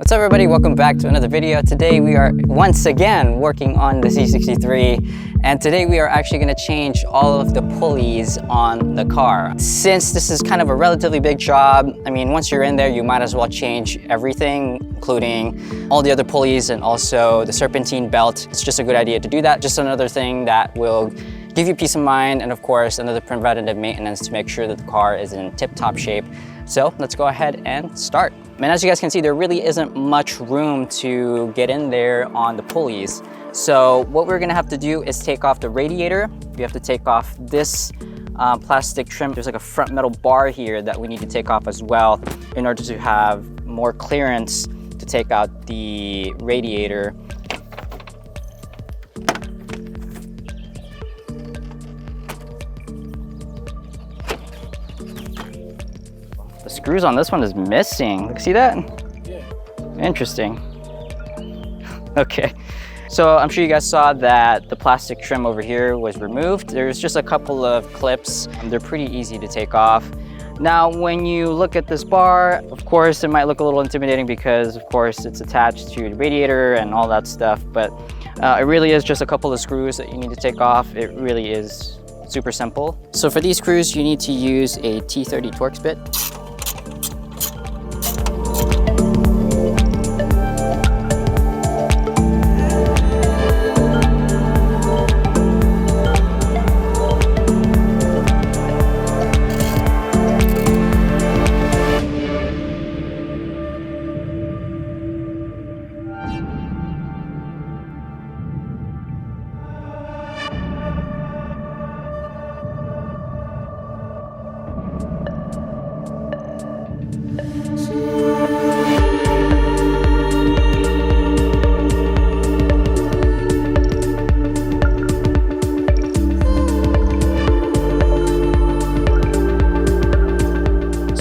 What's up everybody, welcome back to another video. Today we are once again working on the C63 and today we are actually going to change all of the pulleys on the car. Since this is kind of a relatively big job, I mean once you're in there you might as well change everything, including all the other pulleys and also the serpentine belt. It's just a good idea to do that. Just another thing that will give you peace of mind and of course another preventative maintenance to make sure that the car is in tip-top shape. So let's go ahead and start. And as you guys can see, there really isn't much room to get in there on the pulleys. So what we're gonna have to do is take off the radiator. We have to take off this plastic trim. There's like a front metal bar here that we need to take off as well in order to have more clearance to take out the radiator. The screws on this one is missing. See that? Yeah. Interesting. Okay. So I'm sure you guys saw that the plastic trim over here was removed. There's just a couple of clips. They're pretty easy to take off. Now, when you look at this bar, of course, it might look a little intimidating because, of course, it's attached to the radiator and all that stuff, but it really is just a couple of screws that you need to take off. It really is super simple. So for these screws, you need to use a T30 Torx bit.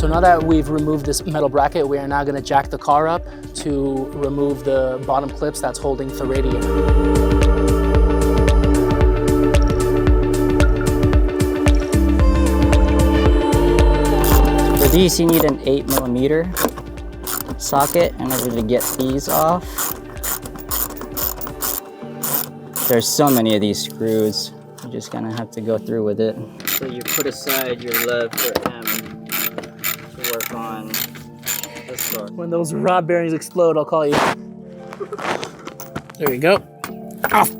Now that we've removed this metal bracket, we are now going to jack the car up to remove the bottom clips that's holding the radiator. For these, you need an 8mm socket in order to get these off. There's so many of these screws. You're just gonna have to go through with it. So you put aside your love for M to work on this door. When those rod bearings explode, I'll call you. There we go. Off.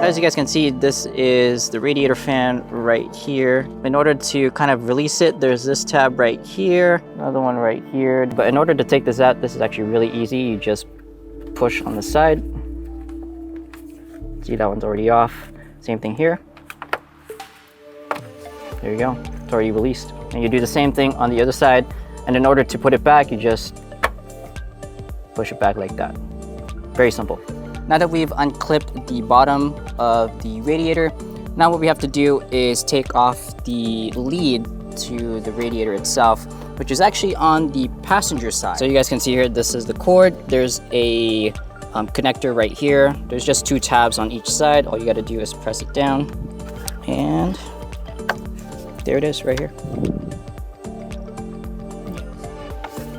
As you guys can see, this is the radiator fan right here. In order to kind of release it, there's this tab right here, another one right here. But in order to take this out, this is actually really easy. You just push on the side. See, that one's already off. Same thing here. There you go, it's already released. And you do the same thing on the other side. And in order to put it back, you just push it back like that. Very simple. Now that we've unclipped the bottom of the radiator, now what we have to do is take off the lead to the radiator itself, which is actually on the passenger side. So you guys can see here, this is the cord. There's a connector right here. There's just two tabs on each side. All you got to do is press it down and there it is right here.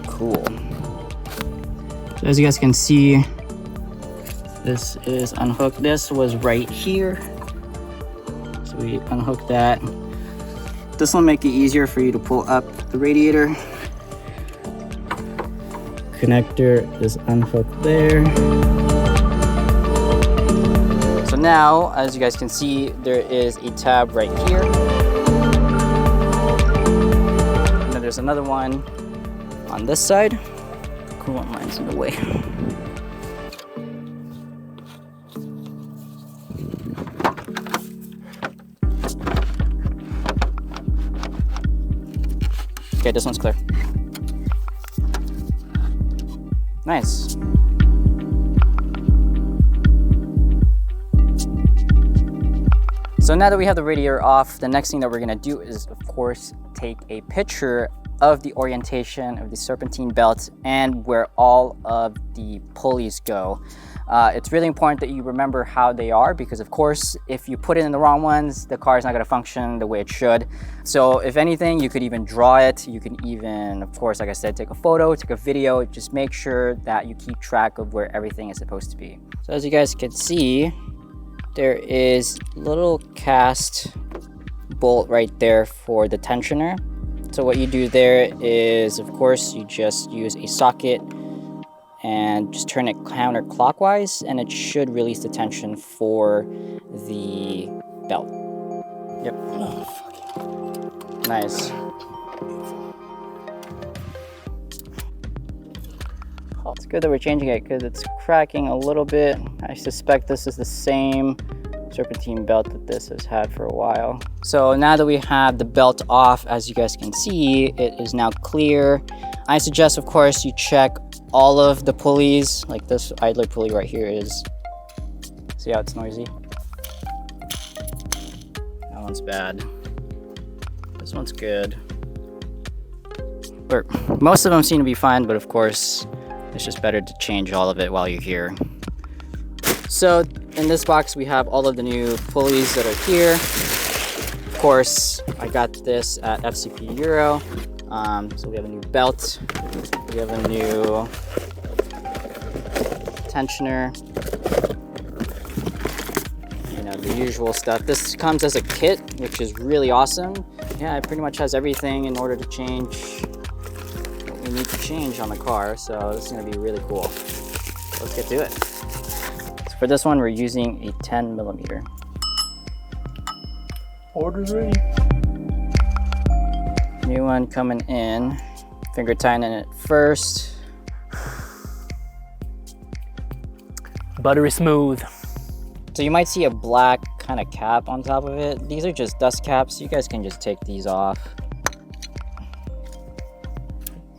Cool. So as you guys can see, this is unhooked. This was right here. So we unhook that. This will make it easier for you to pull up the radiator. Connector is unhooked there. So now, as you guys can see, there is a tab right here. And then there's another one on this side. Coolant line's in the way. Okay, this one's clear. Nice. So now that we have the radiator off, the next thing that we're gonna do is, of course, take a picture of the orientation of the serpentine belt and where all of the pulleys go. It's really important that you remember how they are, because of course, if you put it in the wrong ones, the car is not going to function the way it should. So if anything, you could even draw it. You can even, of course, like I said, take a photo, take a video. Just make sure that you keep track of where everything is supposed to be. So as you guys can see, there is a little cast bolt right there for the tensioner. So what you do there is, of course, you just use a socket and just turn it counterclockwise, and it should release the tension for the belt. Yep. Oh, nice. It's good that we're changing it because it's cracking a little bit. I suspect this is the same serpentine belt that this has had for a while. So now that we have the belt off, as you guys can see, it is now clear. I suggest, of course, you check all of the pulleys. Like this idler pulley right here is, see how it's noisy? That one's bad. This one's good. Or most of them seem to be fine, but of course, it's just better to change all of it while you're here. So in this box, we have all of the new pulleys that are here. Of course, I got this at FCP Euro. So we have a new belt. We have a new tensioner. You know, the usual stuff. This comes as a kit, which is really awesome. Yeah, it pretty much has everything in order to change what we need to change on the car. So this is gonna be really cool. Let's get to it. So for this one, we're using a 10mm. Order's ready. New one coming in. Finger tightening it first. Buttery smooth. So you might see a black kind of cap on top of it. These are just dust caps. You guys can just take these off.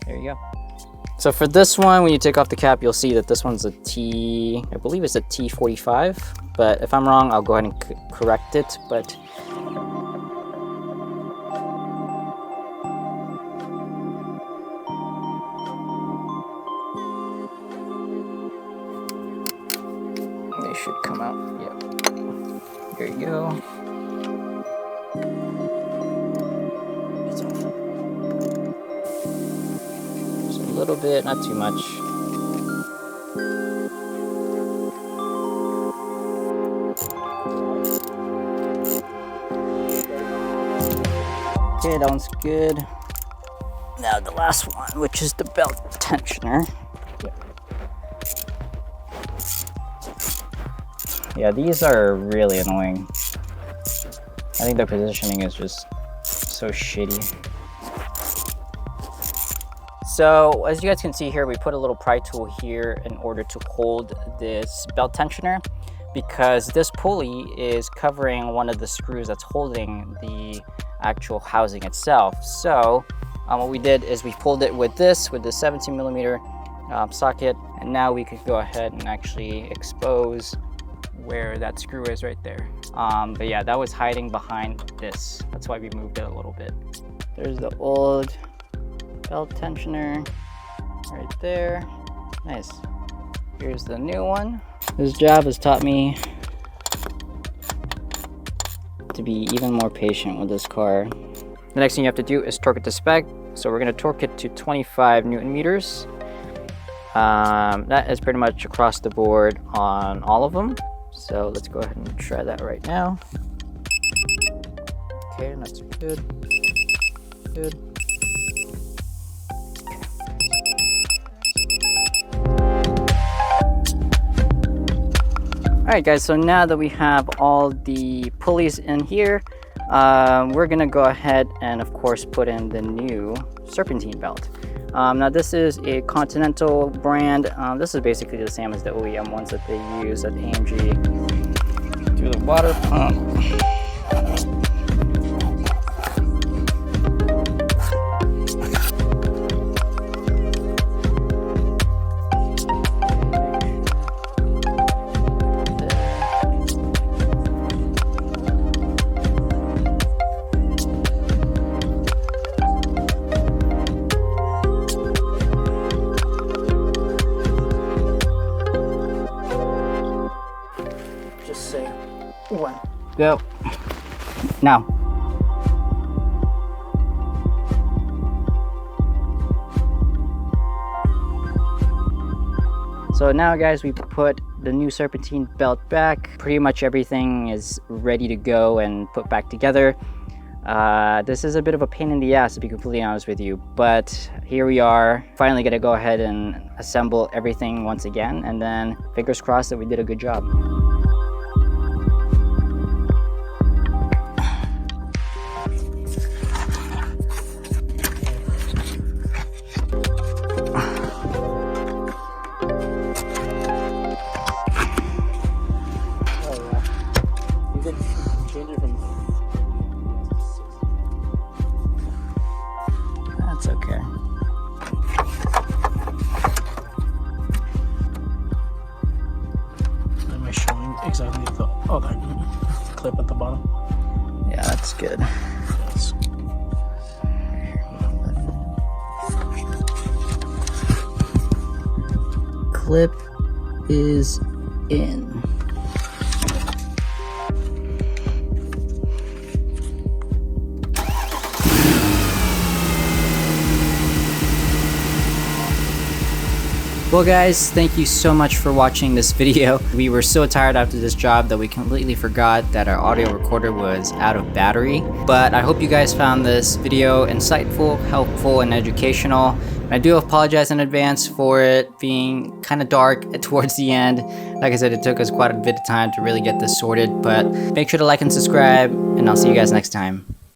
There you go. So for this one, when you take off the cap, you'll see that this one's a T, I believe it's a T45. But if I'm wrong, I'll go ahead and correct it. But they should come out. Yep. Here you go. Just a little bit, not too much. Okay, that one's good. Now the last one, which is the belt tensioner. Yeah, these are really annoying. I think the positioning is just so shitty. So as you guys can see here, we put a little pry tool here in order to hold this belt tensioner, because this pulley is covering one of the screws that's holding the actual housing itself. So what we did is we pulled it with the 17mm socket, and now we could go ahead and actually expose where that screw is right there. But yeah, that was hiding behind this. That's why we moved it a little bit. There's the old belt tensioner right there. Nice. Here's the new one. This job has taught me to be even more patient with this car. The next thing you have to do is torque it to spec. So we're gonna torque it to 25 Newton meters. That is pretty much across the board on all of them. So let's go ahead and try that right now. Okay, that's good. Good. Alright guys, so now that we have all the pulleys in here, we're gonna go ahead and of course put in the new serpentine belt. Now this is a Continental brand. This is basically the same as the OEM ones that they use at AMG. Do the water pump. Go. Now. So now guys, we put the new Serpentine belt back. Pretty much everything is ready to go and put back together. This is a bit of a pain in the ass, to be completely honest with you, but here we are. Finally gonna go ahead and assemble everything once again, and then fingers crossed that we did a good job. That's okay. Am I showing exactly the other clip at the bottom? Yeah, that's good. Yes. Clip is in. Well guys, thank you so much for watching this video. We were so tired after this job that we completely forgot that our audio recorder was out of battery. But I hope you guys found this video insightful, helpful, and educational. And I do apologize in advance for it being kind of dark towards the end. Like I said, it took us quite a bit of time to really get this sorted, but make sure to like and subscribe, and I'll see you guys next time.